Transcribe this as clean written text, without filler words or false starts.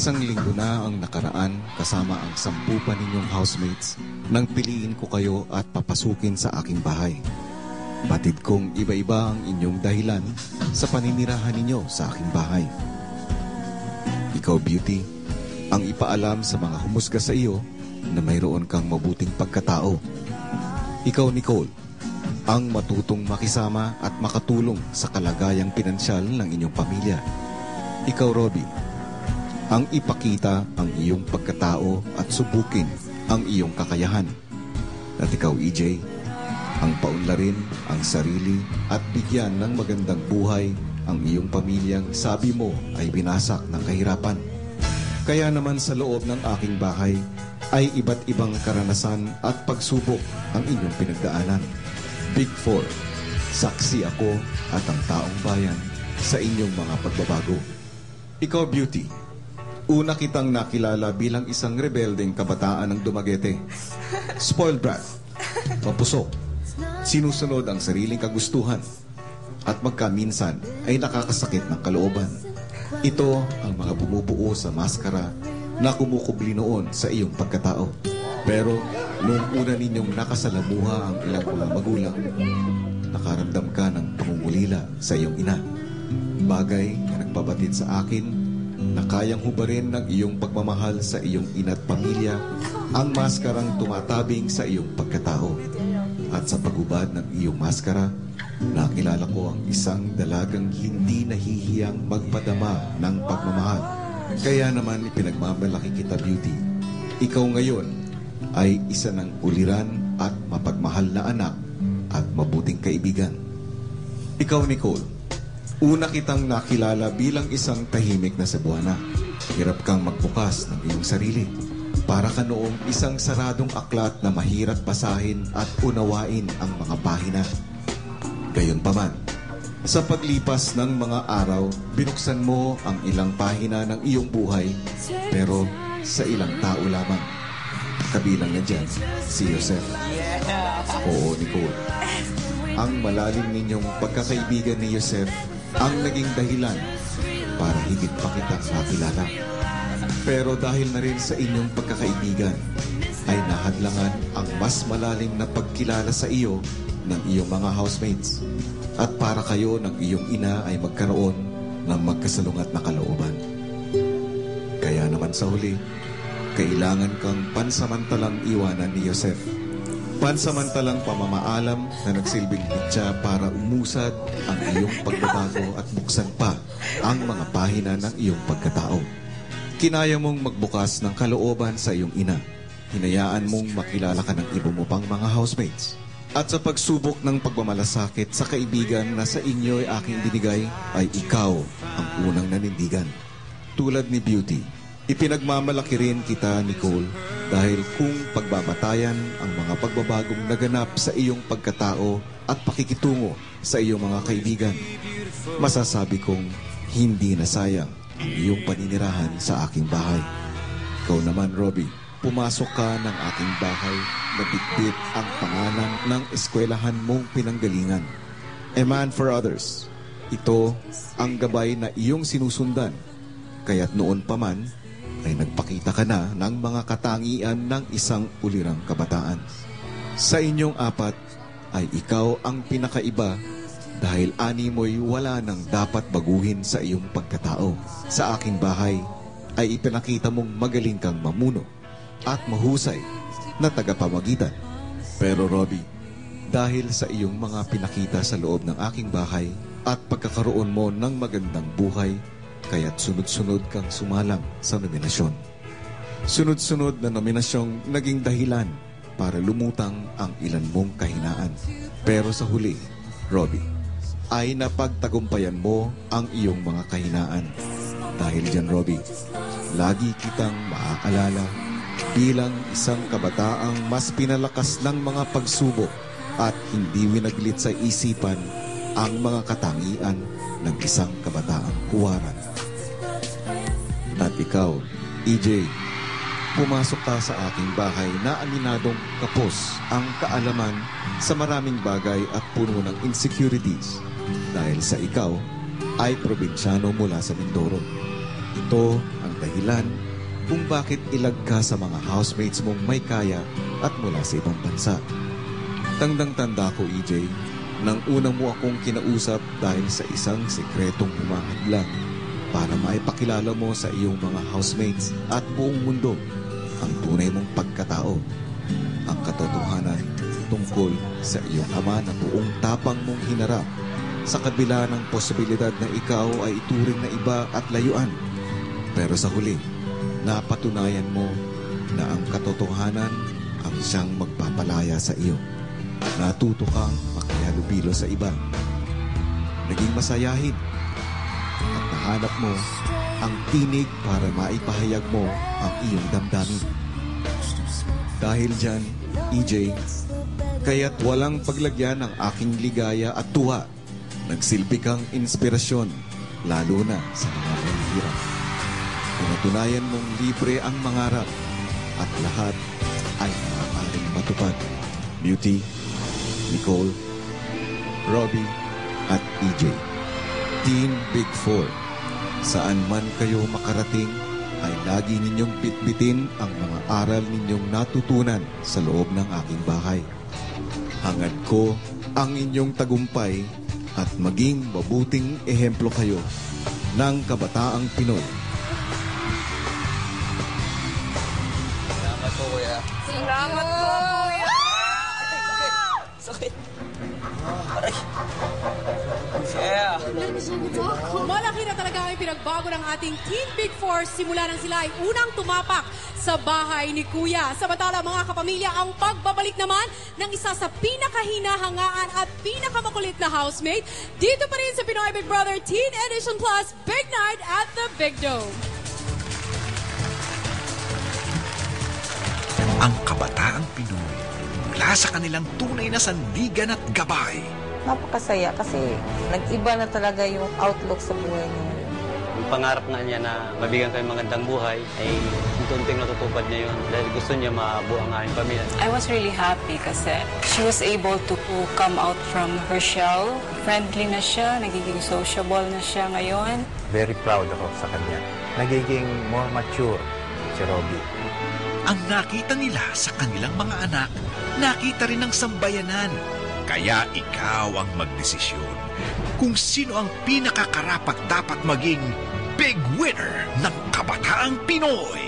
Isang linggo na ang nakaraan kasama ang 10 pa ninyong housemates nang piliin ko kayo at papasukin sa aking bahay. Batid kong iba-iba ang inyong dahilan sa paninirahan ninyo sa aking bahay. Ikaw, Beauty, ang ipaalam sa mga humusga sa iyo na mayroon kang mabuting pagkatao. Ikaw, Nicole, ang matutong makisama at makatulong sa kalagayang pinansyal ng inyong pamilya. Ikaw, Robbie, ang ipakita ang iyong pagkatao at subukin ang iyong kakayahan. At ikaw, EJ, ang paunlarin ang sarili at bigyan ng magandang buhay ang iyong pamilyang sabi mo ay binasak ng kahirapan. Kaya naman sa loob ng aking bahay ay iba't ibang karanasan at pagsubok ang inyong pinagdaanan. Big Four, saksi ako at ang taong bayan sa inyong mga pagbabago. Ikaw, Beauty, una kitang nakilala bilang isang rebeldeng kabataan ng Dumaguete. Spoiled brat, mapusok, sinusunod ang sariling kagustuhan, at magkaminsan ay nakakasakit ng kalooban. Ito ang mga bumubuo sa maskara na kumukubli noon sa iyong pagkatao. Pero noong una ninyong nakasalamuha ang ilang mga magulang, nakaramdam ka ng pangungulila sa iyong ina. Bagay na nagpabatid sa akin na kayang hubarin ng iyong pagmamahal sa iyong ina't pamilya ang maskarang tumatabing sa iyong pagkatao. At sa paghubad ng iyong maskara, nakilala ko ang isang dalagang hindi nahihiyang magpadama ng pagmamahal. Kaya naman ipinagmamalaki kita, Beauty. Ikaw ngayon ay isa ng uliran at mapagmahal na anak at mabuting kaibigan. Ikaw, Nicole, una kitang nakilala bilang isang tahimik na Cebuana. Hirap kang magbukas ng iyong sarili. Para ka noong isang saradong aklat na mahirap basahin at unawain ang mga pahina. Gayunpaman, sa paglipas ng mga araw, binuksan mo ang ilang pahina ng iyong buhay, pero sa ilang tao lamang. Kabilang na dyan, si Joseph. Oo, Nicole. Ang malalim ninyong pagkakaibigan ni Joseph ang naging dahilan para higit pa kitang nakilala. Pero dahil na rin sa inyong pagkakaibigan, ay nahadlangan ang mas malalim na pagkilala sa iyo ng iyong mga housemates. At para kayo ng iyong ina ay magkaroon ng magkasalungat na kalooban. Kaya naman sa huli, kailangan kang pansamantalang iwanan ni Joseph. Pansamantalang pamamaalam na nagsilbing mitya para umusad ang iyong pagbabago at buksan pa ang mga pahina ng iyong pagkatao. Kinaya mong magbukas ng kalooban sa iyong ina. Hinayaan mong makilala ka ng iba mo pang mga housemates. At sa pagsubok ng pagmamalasakit sa kaibigan na sa inyo ay aking binigay, ay ikaw ang unang nanindigan. Tulad ni Beauty, ipinagmamalaki rin kita, Nicole, dahil kung pagbabatayan ang mga pagbabagong naganap sa iyong pagkatao at pakikitungo sa iyong mga kaibigan, masasabi kong hindi nasayang ang iyong paninirahan sa aking bahay. Ikaw naman, Robbie, pumasok ka ng aking bahay na bitbit ang pangalan ng eskwelahan mong pinanggalingan. A man for others. Ito ang gabay na iyong sinusundan. Kaya't noon pa man, ay nagpakita ka na ng mga katangian ng isang ulirang kabataan. Sa inyong apat, ay ikaw ang pinakaiba dahil ani mo'y wala nang dapat baguhin sa iyong pagkatao. Sa aking bahay, ay ipinakita mong magaling kang mamuno at mahusay na tagapamagitan. Pero Robbie, dahil sa iyong mga pinakita sa loob ng aking bahay at pagkakaroon mo ng magandang buhay, kaya't sunod-sunod kang sumalang sa nominasyon. Sunod-sunod na nominasyong naging dahilan para lumutang ang ilan mong kahinaan. Pero sa huli, Robbie, ay napagtagumpayan mo ang iyong mga kahinaan. Dahil dyan, Robbie, lagi kitang maaalala bilang isang kabataang mas pinalakas ng mga pagsubok at hindi winaglit sa isipan ang mga katangian ng isang kabataang huwaran. At ikaw, EJ, pumasok ka sa aking bahay na aminadong kapos ang kaalaman sa maraming bagay at puno ng insecurities dahil sa ikaw ay probinsyano mula sa Mindoro. Ito ang dahilan kung bakit ilag ka sa mga housemates mong may kaya at mula sa ibang bansa. Tandang-tanda ko, EJ, nang unang mo akong kinausap dahil sa isang sekretong humahadlang para maipakilala mo sa iyong mga housemates at buong mundo ang tunay mong pagkatao, ang katotohanan tungkol sa iyong ama na buong tapang mong hinarap sa kabila ng posibilidad na ikaw ay ituring na iba at layuan. Pero sa huli, napatunayan mo na ang katotohanan ang siyang magpapalaya sa iyo. Natuto kang makihalubilo sa iba. Naging masayahin at nahanap mo ang tinig para maipahayag mo ang iyong damdamin. Dahil dyan, EJ, kaya't walang paglagyan ng aking ligaya at tuwa. Nagsilbi kang inspirasyon, lalo na sa mga mahihirap. Pinatunayan mong libre ang mangarap at lahat ay maaaring matupad. Beauty, Nicole, Robbie at EJ. Team Big Four. Saan man kayo makarating, ay lagi ninyong bitbitin ang mga aral ninyong natutunan sa loob ng aking bahay. Hangad ko ang inyong tagumpay at maging mabuting ehemplo kayo ng kabataang Pinoy. Salamat po, kuya. Salamat po, kuya! Sakit. Aray. Yeah. Malaki na talaga ang pinagbago ng ating Team Big Four simula nang sila ay unang tumapak sa bahay ni Kuya. Samantala mga kapamilya, ang pagbabalik naman ng isa sa pinakahinahangaan at pinakamakulit na housemate dito pa rin sa Pinoy Big Brother Teen Edition Plus Big Night at the Big Dome. Ang kabataang Pinoy mula sa kanilang tunay na sandigan at gabay. Napakasaya kasi nag-iba na talaga yung outlook sa buhay niya. Yung pangarap nga niya na mabigyan kayo magandang buhay, ay unti-unting natutupad niya yun dahil gusto niya mabuo ang aming pamilya. I was really happy kasi she was able to come out from her shell. Friendly na siya, nagiging sociable na siya ngayon. Very proud ako sa kanya. Nagiging more mature si Robbie. Ang nakita nila sa kanilang mga anak, nakita rin ng sambayanan. Kaya ikaw ang magdesisyon kung sino ang pinakakarapat dapat maging big winner ng kabataang Pinoy.